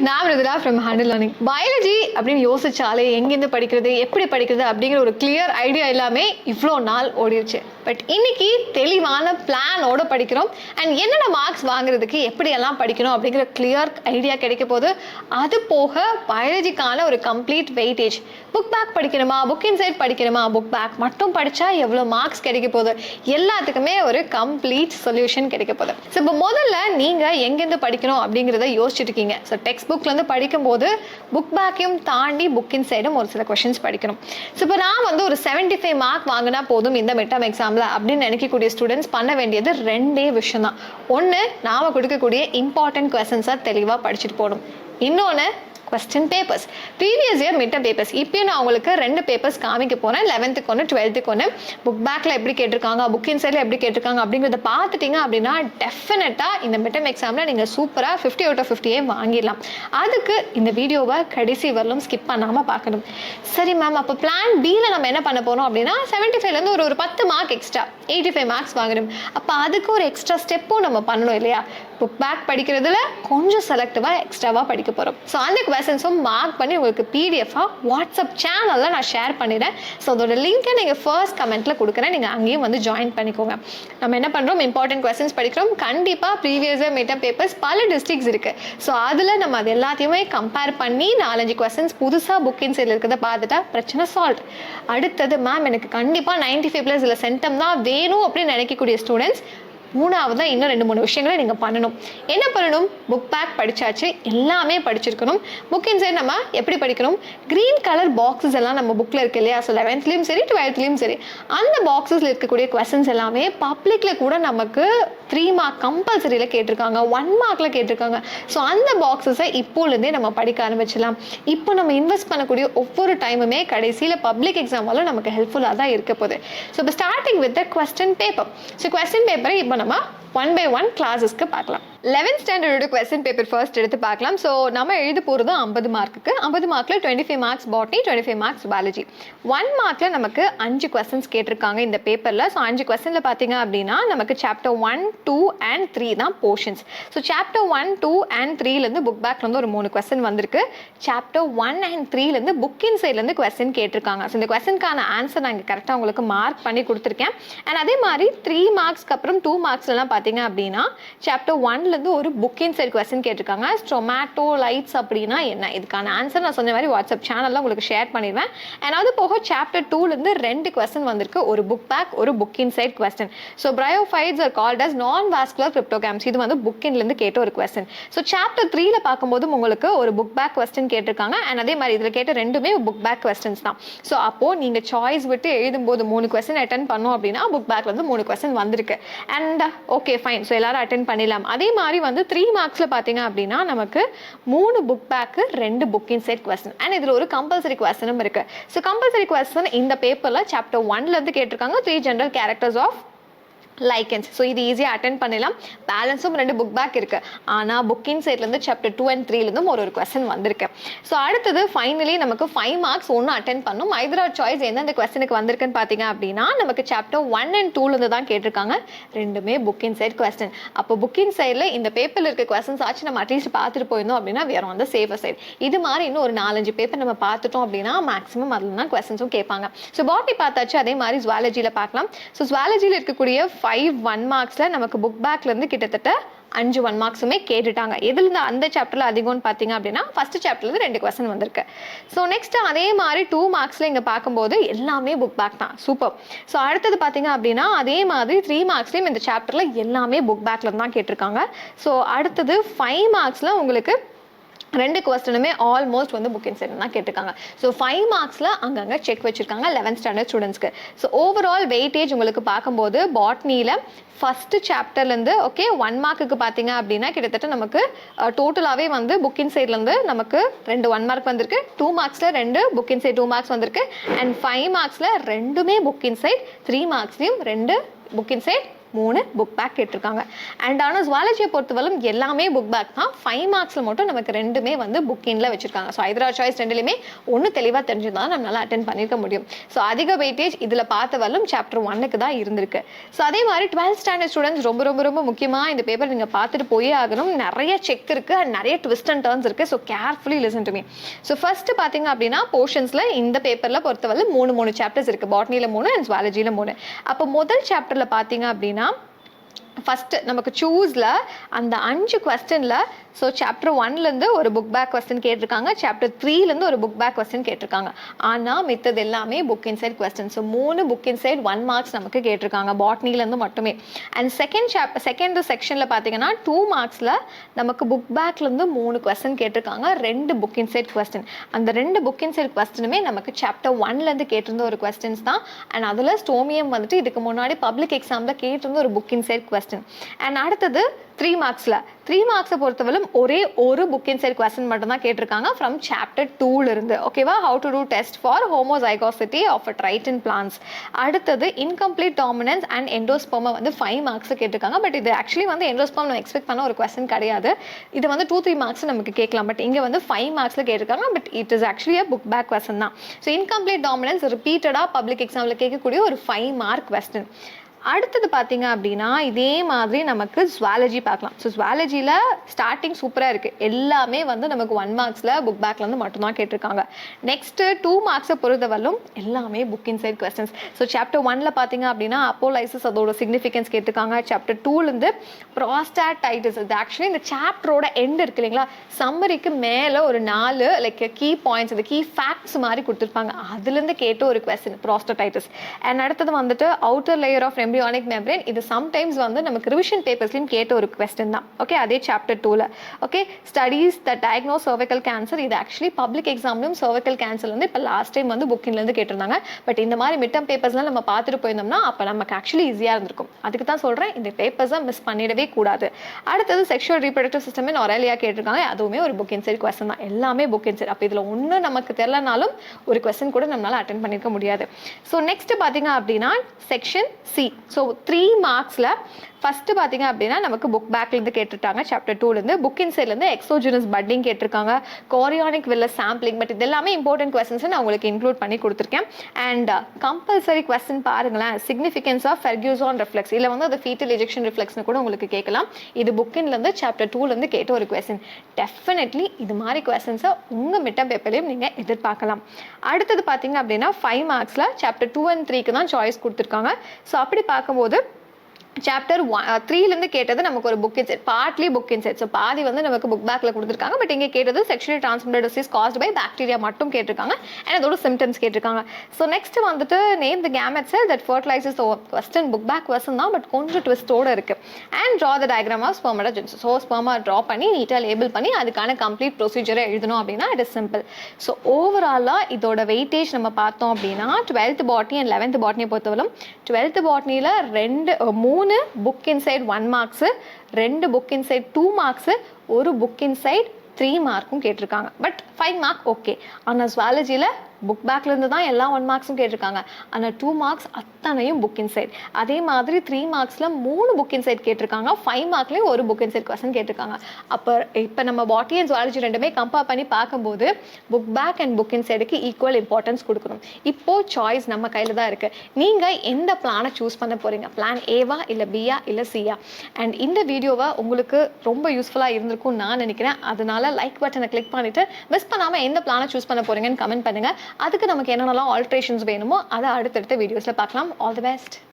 நான் Mridula from handle learning. Biology அப்படின்னு யோசிச்சாலே எங்கேருந்து படிக்கிறது, எப்படி படிக்கிறது அப்படிங்கிற ஒரு கிளியர் ஐடியா எல்லாமே இவ்வளோ நாள் ஓடிடுச்சு. பட் இன்னைக்கு தெளிவான பிளானோட படிக்கிறோம். அண்ட் என்னென்ன மார்க்ஸ் வாங்குறதுக்கு எப்படியெல்லாம் படிக்கணும் அப்படிங்கிற கிளியர் ஐடியா கிடைக்க போது. அது போக பயாலஜிக்கான ஒரு கம்ப்ளீட் வெயிட்டேஜ், புக் பேக் படிக்கணுமா, புக் இன்சைட் படிக்கணுமா, புக் பேக் மட்டும் படித்தா எவ்வளோ மார்க்ஸ் கிடைக்க போகுது, எல்லாத்துக்குமே ஒரு கம்ப்ளீட் சொல்யூஷன் கிடைக்க போகுது. ஸோ இப்போ முதல்ல நீங்கள் எங்கேருந்து படிக்கணும் அப்படிங்கிறத யோசிச்சுட்டு இருக்கீங்க. ஸோ டெக்ஸ்ட் புக்லேருந்து படிக்கும்போது புக் பேக்கையும் தாண்டி புக் இன்சைடும் ஒரு சில கொஷின்ஸ் படிக்கணும். ஸோ இப்போ நான் வந்து ஒரு 75 மார்க் வாங்கினா போதும் இந்த மிட்டம் எக்ஸாமில் அப்படின்னு நினைக்கக்கூடிய ஸ்டூடெண்ட்ஸ் பண்ண வேண்டியது ரெண்டே விஷயம் தான். ஒன்று, நாம் கொடுக்கக்கூடிய இம்பார்ட்டன்ட் கொஸ்டின்ஸை தெளிவாக படிச்சுட்டு போகணும். இன்னொன்று, question papers, previous year midterm papers. இப்போயும் நான் உங்களுக்கு 2 பேப்பர்ஸ் காமிக்க போகிறேன். 11th ஒன்று, 12th ஒன்று. புக் பேக்கில் எப்படி கேட்டிருக்காங்க, புக் இன்சைடில் எப்படி கேட்டிருக்காங்க அப்படிங்கிறத பார்த்துட்டிங்க அப்படின்னா டெஃபினட்டாக இந்த மிட்டம் எக்ஸாமில் நீங்கள் சூப்பராக 50 out of 50 வாங்கிடலாம். அதுக்கு இந்த வீடியோவை கடைசி வரலும் ஸ்கிப் பண்ணாமல் பார்க்கணும். சரி மேம், அப்போ பிளான் பியில் நம்ம என்ன பண்ண போகிறோம் அப்படின்னா 75லேருந்து ஒரு 10 மார்க் எக்ஸ்ட்ரா 85 மார்க்ஸ் வாங்கணும். அப்போ அதுக்கு ஒரு எக்ஸ்ட்ரா ஸ்டெப்பும் நம்ம பண்ணணும் இல்லையா? புக் பேக் படிக்கிறதுல கொஞ்சம் செலக்டிவாக எக்ஸ்ட்ராவாக படிக்க போகிறோம். ஸோ அந்த கொஸ்டின்ஸும் மார்க் பண்ணி உங்களுக்கு பிடிஎஃபாக வாட்ஸ்அப் சேனலில் நான் ஷேர் பண்ணிடுறேன். ஸோ அதோட லிங்க்கை நீங்கள் ஃபர்ஸ்ட் கமெண்ட்டில் கொடுக்குறேன், நீங்கள் அங்கேயும் வந்து ஜாயின் பண்ணிக்கோங்க. நம்ம என்ன பண்ணுறோம், இம்பார்ட்டன்ட் கொஸ்டின்ஸ் படிக்கிறோம். கண்டிப்பாக ப்ரீவியஸ் இயர் மிட்டம் பேப்பர்ஸ் பல டிஸ்ட்ரிக்ஸ் இருக்குது. ஸோ அதில் நம்ம அது எல்லாத்தையுமே கம்பேர் பண்ணி 4-5 கொஸ்டின்ஸ் புதுசாக புக் இன்சைடில் இருக்கிறத பார்த்துட்டா பிரச்சனை சால்வ். அடுத்தது, மேம் எனக்கு கண்டிப்பாக 95+ இல்லை சென்டம் தான் வேணும் அப்படின்னு நினைக்கக்கூடிய ஸ்டூடெண்ட்ஸ், மூணாவது இன்னும் 2-3 விஷயங்களை நீங்கள் பண்ணணும். என்ன பண்ணணும்? புக் பேக் படித்தாச்சு, எல்லாமே படிச்சிருக்கணும். புக் இன்சைட் நம்ம எப்படி படிக்கணும்? க்ரீன் கலர் பாக்ஸஸ் எல்லாம் நம்ம புக்கில் இருக்கு இல்லையா? ஸோ 11th சரி 12th சரி அந்த பாக்ஸஸில் இருக்கக்கூடிய கொஸ்டின்ஸ் எல்லாமே பப்ளிக்கில் கூட நமக்கு 3 மார்க் கம்பல்சரியில் கேட்டிருக்காங்க, 1 மார்க்கில் கேட்டிருக்காங்க. ஸோ அந்த பாக்ஸஸை இப்போலேருந்தே நம்ம படிக்க ஆரம்பிச்சிடலாம். இப்போ நம்ம இன்வெஸ்ட் பண்ணக்கூடிய ஒவ்வொரு டைமுமே கடைசியில் பப்ளிக் எக்ஸாமாலும் நமக்கு ஹெல்ப்ஃபுல்லாக தான் இருக்க போகுது. ஸோ இப்போ starting with the question paper. So question பேப்பரை இப்போ நம்ம 1 by 1 கிளாஸஸ்க்கு பார்க்கலாம். 11th ஸ்டாண்டர்டோட கொஸ்டின் பேப்பர் ஃபர்ஸ்ட் எடுத்து பார்க்கலாம். ஸோ நம்ம எழுத போகிறது 50 மார்க்குக்கு. 50 மார்க்கில் 25 மார்க்ஸ் பாட்னி, 25 மார்க்ஸ் பயாலஜி. 1 மார்க்கில் நமக்கு 5 கொஸ்டின்ஸ் கேட்டிருக்காங்க இந்த பேப்பரில். ஸோ 5 கொஸ்டினில் பார்த்தீங்க அப்படின்னா நமக்கு சாப்டர் 1, 2 and 3 தான் போர்ஷன்ஸ். ஸோ சாப்டர் 1, 2 and 3லேருந்து புக் பேக்லேருந்து ஒரு 3 கொஸ்டின் வந்திருக்கு. சாப்டர் 1 and 3லேருந்து புக் இன்சைட்லேருந்து கொஸ்டின் கேட்டிருக்காங்க. ஸோ இந்த கொஸ்டினுக்கான ஆன்சர் நான் இங்கே கரெக்டாக உங்களுக்கு மார்க் பண்ணி கொடுத்துருக்கேன். அண்ட் அதே மாதிரி 3 மார்க்ஸ்க்கு அப்புறம் 2 மார்க்ஸ்லாம் பார்த்தீங்க அப்படின்னா சாப்டர் 1 ஒரு புக் இன்சைட் கொஸ்டின் கேட்டிருக்காங்க. ஸ்டொமேட்டோலைட்ஸ் அப்படின்னா என்ன, இதுக்கான ஆன்சர் நான் சொன்ன மாதிரி வாட்ஸ்அப் சேனலில் உங்களுக்கு ஷேர் பண்ணிடுவேன். அண்ட் அது போக சாப்டர் 2லேருந்து 2 கொஸ்டின் வந்திருக்கு, ஒரு புக் பேக் ஒரு book inside question. So bryophytes are called as non vascular cryptogams, இது வந்து புக் இன்லேருந்து கேட்ட ஒரு கொஸ்டின். ஸோ சாப்டர் 3ல பார்க்கும்போது உங்களுக்கு ஒரு புக் பேக் கொஸ்டின் கேட்டிருக்காங்க. அண்ட் அதே மாதிரி இதில் கேட்ட 2மே புக் பேக் கொஸ்டின்ஸ் தான். ஸோ அப்போது நீங்கள் சாய்ஸ் விட்டு எழுதும்போது 3 கொஸ்டின் அட்டென்ட் பண்ணோம் அப்படின்னா புக் பேக்லேருந்து 3 கொஸ்டின் வந்திருக்கு. அண்ட் ஓகே ஃபைன், ஸோ எல்லாரும் அட்டென்ட் பண்ணிடலாம். அதே மாதிரி வந்து 3 மார்க்ஸில் பார்த்தீங்க அப்படின்னா நமக்கு 3 book bag 2 book inside question. And இதில் ஒரு கம்பல்சரி கொஸ்டினும் இருக்குது. ஸோ கம்பல்சரி கொஸ்டின் இந்த பேப்பரில் சாப்டர் 1லேருந்து கேட்டிருக்காங்க, 3 general characters of lichens. So இது ஈஸியாக அட்டென்ட் பண்ணிடலாம். பேலன்ஸும் 2 புக் பேக் இருக்குது. ஆனால் புக் இன்சைட்லேருந்து சாப்டர் 2 and 3லேருந்தும் ஒரு கொஸ்டின் வந்திருக்கு. ஸோ அடுத்தது ஃபைனலி நமக்கு 5 மார்க்ஸ் ஒன்று அட்டென்ட் பண்ணும். ஐதரா சாய்ஸ் எந்தெந்த கொஸ்டினுக்கு வந்திருக்குன்னு பார்த்தீங்க அப்படின்னா நமக்கு சாப்டர் 1 and 2லேருந்து தான் கேட்டிருக்காங்க, 2மே புக் இன்சைட் கொஸ்டின். அப்போ புக் இன்சைடில் இந்த பேப்பரில் இருக்க கொஸ்டின்ஸ் ஆச்சு நம்ம அட்லீஸ்ட் பார்த்துட்டு போயிருந்தோம் அப்படின்னா வேற வந்து சேஃபர் சைட். இது மாதிரி இன்னும் ஒரு 4-5 பேப்பர் நம்ம பார்த்துட்டோம் அப்படின்னா மேக்ஸிமம் அதில் தான் கொஸ்டின்ஸும் கேட்பாங்க. ஸோ பாட்னி பார்த்தாச்சு, அதே மாதிரி ஜுவாலஜியில் பார்க்கலாம். ஸோ ஜுவாலஜியில் இருக்கக்கூடிய 5 1 மார்க்ஸில் நமக்கு புக் பேக்லேருந்து கிட்டத்தட்ட 5 1 மார்க்ஸுமே கேட்டுட்டாங்க. எதுலேருந்து அந்த சாப்டரில் அதிகம்னு பார்த்தீங்க அப்படின்னா ஃபஸ்ட்டு சாப்டர்லேருந்து 2 கொஸ்டின் வந்திருக்கு. ஸோ நெக்ஸ்ட் அதே மாதிரி 2 மார்க்ஸில் இங்கே பார்க்கும்போது எல்லாமே புக் பேக் தான். சூப்பர். ஸோ அடுத்தது பார்த்தீங்க அப்படின்னா அதே மாதிரி 3 மார்க்ஸ்லேயும் இந்த சாப்டரில் எல்லாமே புக் பேக்லேருந்து தான் கேட்டிருக்காங்க. ஸோ அடுத்தது 5 மார்க்ஸில் உங்களுக்கு 2 கொஸ்டினுமே ஆல்மோஸ்ட் வந்து புக் இன்சைட் தான் கேட்டிருக்காங்க. ஸோ 5 மார்க்ஸில் அங்கங்கே செக் வச்சுருக்காங்க 11th ஸ்டாண்டர்ட் ஸ்டூடெண்ட்ஸ்க்கு. ஸோ ஓவரால் வெயிட்டேஜ் உங்களுக்கு பார்க்கும்போது பாட்னியில் ஃபஸ்ட்டு சாப்டர்லேருந்து ஓகே 1 மார்க்குக்கு பார்த்தீங்க அப்படின்னா கிட்டத்தட்ட நமக்கு டோட்டலாகவே வந்து புக் இன்சைட்லேருந்து நமக்கு 2 1 மார்க் வந்திருக்கு. 2 மார்க்ஸில் 2 புக் இன்சைட் 2 மார்க்ஸ் வந்திருக்கு. அண்ட் 5 மார்க்ஸில் 2மே புக் இன்சைட், 3 மார்க்ஸ்லையும் 2 புக் இன்சைட் 3 புக் பேக் கேட்டிருக்காங்க. அண்ட் ஆனால் ஜுவாலஜியை பொறுத்தவரைக்கும் எல்லாமே புக் பேக் தான். 5 மார்க்ஸில் மட்டும் நமக்கு ரெண்டுமே வந்து புக்கின்ல வச்சிருக்காங்க. ஸோ ஐதரா சாய்ஸ் ரெண்டுலையுமே ஒன்று தெளிவாக தெரிஞ்சுதான் நம்மளால அட்டென்ட் பண்ணியிருக்க முடியும். ஸோ அதிக வெயிட்டேஜ் இதில் பார்த்த வரலும் சாப்டர் 1க்கு தான் இருந்திருக்கு. ஸோ அதே மாதிரி 12th ஸ்டாண்டர்ட் ஸ்டூடெண்ட்ஸ் ரொம்ப ரொம்ப ரொம்ப முக்கியமாக இந்த பேப்பர் நீங்கள் பார்த்துட்டு போயே ஆகணும். நிறைய செக் இருக்குது அண்ட் நிறைய ட்விஸ்ட் அண்ட் டர்ன்ஸ் இருக்குது. So carefully listen to me. So first பார்த்தீங்க அப்படின்னா போர்ஷன்ஸில் இந்த பேப்பரில் பொறுத்தவரை 3 சாப்டர்ஸ் இருக்குது. பாட்னியில் 3 அண்ட் ஜுவாலஜியில் 3. அப்போ முதல் சாப்டரில் பார்த்தீங்க அப்படின்னா ஃபஸ்ட்டு நமக்கு சூஸில் அந்த 5 கொஸ்டினில் ஸோ சாப்டர் 1லேருந்து ஒரு புக் பேக் கொஸ்டின் கேட்டிருக்காங்க, சாப்டர் 3லேருந்து ஒரு புக் பேக் கொஸ்டின் கேட்டிருக்காங்க. ஆனால் மித்தது எல்லாமே book inside question. So 3 book inside 1 marks நமக்கு கேட்டிருக்காங்க பாட்னிலேருந்து மட்டுமே. அண்ட் செகண்ட் செக்ஷனில் பார்த்தீங்கன்னா 2 மார்க்ஸில் நமக்கு புக் பேக்லேருந்து 3 கொஸ்டின் கேட்டிருக்காங்க, 2 புக் இன்சைட் கொஸ்டின். அந்த 2 புக் இன்சைட் கொஸ்டினுமே நமக்கு சாப்டர் 1லேருந்து கேட்டிருந்த ஒரு கொஸ்டின்ஸ் தான். அண்ட் அதில் ஸ்டோமியம் வந்துட்டு இதுக்கு முன்னாடி பப்ளிக் எக்ஸாமில் கேட்டிருந்த ஒரு புக் இன்சைட் கொஸ்டின். அண்ட் அடுத்தது 3 மார்க்ஸில் 3 மார்க்ஸை பொறுத்தவரைக்கும் ஒரே ஒரு புக் இன்சைட் கொஸ்டின் மட்டும் தான் கேட்டிருக்காங்க ஃப்ரம் சாப்டர் 2ல இருந்து. ஓகேவா? How to do test for homozygosity of a trait in plants. அடுத்தது இன்கம்ப்ளீட் டாமினன்ஸ் அண்ட் எண்டோஸ்போமை வந்து 5 மார்க்ஸ் கேட்டிருக்காங்க. பட் இது ஆக்சுவலி வந்து எண்டோஸ்போம் நம்ம எக்ஸ்பெக்ட் பண்ண ஒரு கொஸ்டின் கிடையாது. இது வந்து 2-3 மார்க்ஸ் நமக்கு கேட்கலாம். பட் இங்கே வந்து 5 மார்க்ஸில் கேட்டிருக்காங்க. But it is actually a book back question தான். ஸோ இன்கம்ப்ளீட் டாமினன்ஸ் ரிப்பீட்டடாக பப்ளிக் எக்ஸாமில் கேட்கக்கூடிய ஒரு 5 மார்க் கொஸ்டின். அடுத்தது பார்த்தீங்க அப்படின்னா இதே மாதிரி நமக்கு ஜுவாலஜி பார்க்கலாம். ஸோ ஜுவாலஜியில் ஸ்டார்டிங் சூப்பராக இருக்குது. எல்லாமே வந்து நமக்கு 1 மார்க்ஸில் புக் பேக்லேருந்து மட்டும்தான் கேட்டிருக்காங்க. நெக்ஸ்ட்டு 2 மார்க்ஸை பொறுத்தவரைக்கும் எல்லாமே book inside questions. So chapter 1ல் பார்த்தீங்க அப்படின்னா அப்போலைசிஸ் அதோட சிக்னிஃபிகன்ஸ் கேட்டிருக்காங்க. சாப்டர் 2லேருந்து ப்ராஸ்டாடைட்டிஸ். இது ஆக்சுவலி இந்த சாப்டரோட எண்ட் இருக்கு இல்லைங்களா, சம்மரிக்கு மேலே ஒரு 4 லைக் கீ பாயிண்ட்ஸ், இந்த கீ ஃபேக்ட்ஸ் மாதிரி கொடுத்துருப்பாங்க. அதுலேருந்து கேட்ட ஒரு கொஸ்டின் ப்ராஸ்டாடைட்டிஸ். அண்ட் அடுத்தது வந்துட்டு outer layer of embryonic membrane. இது சம்டைம்ஸ் வந்து நமக்கு ரிவிஷன் பேப்பர்ஸ்லையும் கேட்ட ஒரு கொஸ்டின் தான். ஓகே, அதே சாப்டர் 2ல. ஓகே, ஸ்டடீஸ் த டயக்னோஸ் cervical கேன்சர். இது ஆக்சுவலி பப்ளிக் எக்ஸாம்லையும் cervical கேன்சர் வந்து இப்போ லாஸ்ட் டைம் வந்து புக்கின்லேருந்து கேட்டிருந்தாங்க. பட் இந்த மாதிரி மிட் டர்ம் பேப்பர்ஸ்லாம் நம்ம பார்த்துட்டு போயிருந்தோம்னா அப்போ நமக்கு ஆக்சுவலி ஈஸியாக இருந்திருக்கும். அதுக்கு தான் சொல்கிறேன், இந்த பேப்பர்ஸை மிஸ் பண்ணிடவே கூடாது. அடுத்தது செக்ஷுவல் ரீப்ரடக்டிவ் சிஸ்டம் இன் ஒரேலியா கேட்டிருக்காங்க. அதுவுமே ஒரு புக் இன்சைட் கொஸ்டின் தான். எல்லாமே புக் இன்சைட். அப்போ இதில் ஒன்று நமக்கு தெரியலனாலும் ஒரு கொஸ்டின் கூட நம்மளால் அட்டென்ட் பண்ணியிருக்க முடியாது. ஸோ நெக்ஸ்ட் பார்த்தீங்க அப்படின்னா செக்ஷன் சி. ஸோ 3 மார்க்ஸில் ஃபஸ்ட்டு பார்த்தீங்க அப்படின்னா நமக்கு புக் பேக்லேருந்து கேட்டுட்டாங்க சாப்டர் 2லேருந்து. புக் இன்சைட்லேருந்து எக்ஸோஜினஸ் பட்டிங் கேட்டிருக்காங்க, கோரியானிக் வில்லஸ் சாம்பிளிங். பட் இது எல்லாமே இம்பார்ட்டன்ட் கொஸ்டின்ஸ் நான் உங்களுக்கு இன்க்ளூட் பண்ணி கொடுத்துருக்கேன். அண்ட் கம்பல்சரி கொஸ்டின் பாருங்களேன், சிக்னிஃபிகன்ஸ் ஆஃப் ஃபெர்கியூசான் ரிஃப்ளெக்ஸ். இல்லை வந்து அது ஃபீட்டல் எஜெக்ஷன் ரிஃப்ளெக்ஸ்னு கூட உங்களுக்கு கேட்கலாம். இது புக்கின்லேருந்து சாப்டர் 2லேருந்து கேட்ட ஒரு கொஸ்டின். டெஃபினெட்லி இது மாதிரி கொஸ்டின்ஸை உங்கள் மிட் டர்ம் பேப்பர்லையும் நீங்கள் எதிர்பார்க்கலாம். அடுத்தது பார்த்தீங்க அப்படின்னா 5 மார்க்ஸில் சாப்டர் 2 and 3க்கு தான் சாய்ஸ் கொடுத்துருக்காங்க. ஸோ அப்படி பார்க்கும்போது சாப்டர் 3லேருந்து கேட்டது நமக்கு ஒரு book inside, partly book inside. So பாதி வந்து நமக்கு புக் பேக்கில் கொடுத்துருக்காங்க. பட் இங்கே கேட்டது sexually transmitted disease caused by bacteria மட்டும் கேட்டிருக்காங்க. அண்ட் அதோட சிம்டம்ஸ் கேட்டிருக்காங்க. ஸோ நெக்ஸ்ட் வந்துட்டு name the gamete cell that fertilises question. Book back question தான், பட் கொஞ்சம் ட்விஸ்டோடு இருக்குது. And draw the diagram of spermatogenesis. So ஸ்பெர்மா ட்ரா பண்ணி நீட்டாக லேபிள் பண்ணி அதுக்கான கம்ப்ளீட் ப்ரொசீஜரை எழுதணும் அப்படின்னா இட் இஸ் சிம்பிள். ஸோ ஓவராலாக இதோட வெயிட்டேஜ் நம்ம பார்த்தோம் அப்படின்னா 12th பாட்னி அண்ட் 11th பாட்னியை பொறுத்தவரைக்கும் 12th பாட்னியில் 3 book inside 1 marks, 2 book inside 2 marks, 1 book inside 3 மார்க்கும் கேட்டிருக்காங்க. But 5 mark okay. ஆனால் ஜுவாலஜியில் புக் பேக்லேருந்து தான் எல்லா 1 மார்க்ஸும் கேட்டிருக்காங்க. ஆனால் 2 மார்க்ஸ் அத்தனையும் புக் இன்சைட். அதே மாதிரி 3 மார்க்ஸில் 3 புக் இன்சைட் கேட்டிருக்காங்க. 5 மார்க்லேயும் ஒரு புக் இன்சைட் கொஸ்டின் கேட்டிருக்காங்க. அப்போ இப்போ நம்ம பாட்னி அண்ட் ஜுவாலஜி ரெண்டுமே கம்பேர் பண்ணி பார்க்கும்போது புக் பேக் அண்ட் புக் இன்சைடுக்கு ஈக்குவல் இம்பார்ட்டன்ஸ் கொடுக்கணும். இப்போது சாய்ஸ் நம்ம கையில் தான் இருக்குது. நீங்கள் எந்த பிளானை சூஸ் பண்ண போகிறீங்க? பிளான் ஏவா இல்லை பியா இல்லை சியா? அண்ட் இந்த வீடியோவை உங்களுக்கு ரொம்ப யூஸ்ஃபுல்லாக இருந்திருக்கும் நான் நினைக்கிறேன். அதனால லைக் பட்டனை கிளிக் பண்ணிவிட்டு மிஸ் பண்ணாமல் எந்த பிளானை சூஸ் பண்ண போகிறீங்கன்னு கமெண்ட் பண்ணுங்கள். அதுக்கு நமக்கு என்னென்னலாம் ஆல்ட்ரேஷன்ஸ் வேணுமோ அதை அடுத்தடுத்த வீடியோஸில் பார்க்கலாம். All the best.